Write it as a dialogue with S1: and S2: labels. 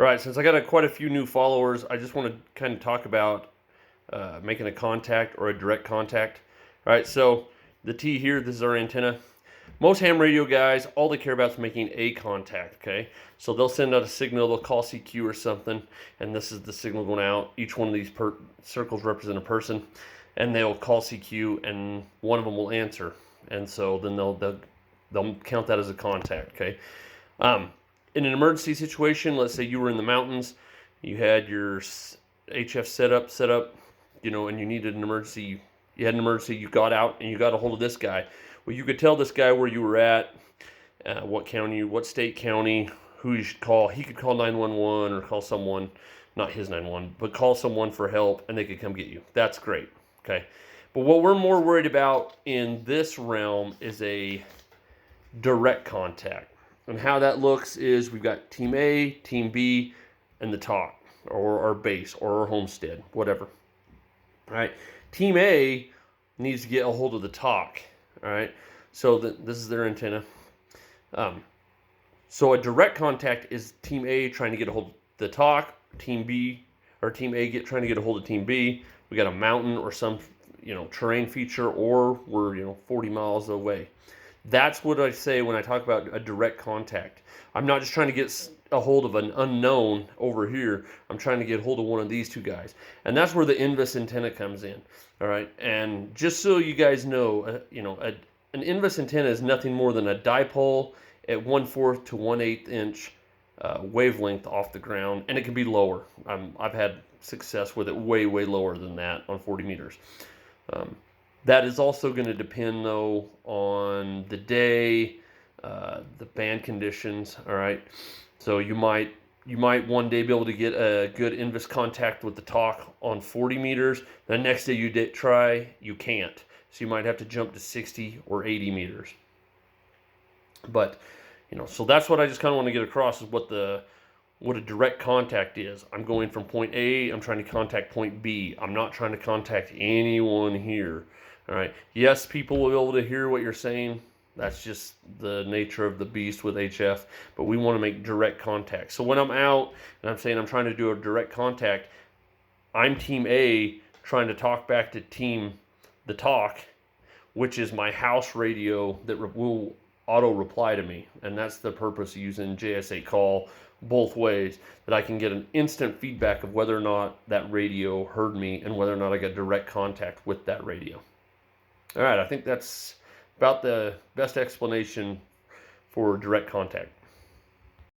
S1: All right, since I got quite a few new followers, I just want to kind of talk about making a contact or a direct contact. All right, so the T here, this is our antenna. Most ham radio guys, all they care about is making a contact, okay? So they'll send out a signal, they'll call CQ or something, and this is the signal going out. Each one of these circles represent a person, and they'll call CQ, and one of them will answer. And so then they'll count that as a contact, okay? In an emergency situation, let's say you were in the mountains, you had your HF set up, and you needed an emergency. You had an emergency. You got out and you got a hold of this guy. Well, you could tell this guy where you were at, what county, what state, county, who you should call. He could call 911 or call someone, not his 911, but call someone for help, and they could come get you. That's great. Okay, but what we're more worried about in this realm is a direct contact. And how that looks is we've got Team A, Team B, and the talk, or our base, or our homestead, whatever. All right. Team A needs to get a hold of the talk. All right. So this is their antenna. So a direct contact is Team A trying to get a hold of the talk. Team B or Team A trying to get a hold of Team B. We got a mountain or some terrain feature, or we're 40 miles away. That's what I say when I talk about a direct contact. I'm not just trying to get a hold of an unknown over here. I'm trying to get hold of one of these two guys. And that's where the INVIS antenna comes in. All right. And just so you guys know, an INVIS antenna is nothing more than a dipole at 1/4 to 1/8 inch wavelength off the ground. And it can be lower. I've had success with it way, way lower than that on 40 meters. That is also going to depend, though, on the day, the band conditions. All right, so you might one day be able to get a good INVIS contact with the talk on 40 meters. The next day you try, you can't. So you might have to jump to 60 or 80 meters. But so that's what I just kind of want to get across is what a direct contact is. I'm going from point A, I'm trying to contact point B. I'm not trying to contact anyone here. All right. Yes, people will be able to hear what you're saying. That's just the nature of the beast with HF. But we want to make direct contact. So when I'm out and I'm saying I'm trying to do a direct contact, I'm Team A trying to talk back to Team the Talk, which is my house radio that will auto reply to me. And that's the purpose of using JS8 call both ways, that I can get an instant feedback of whether or not that radio heard me and whether or not I got direct contact with that radio. All right, I think that's about the best explanation for direct contact.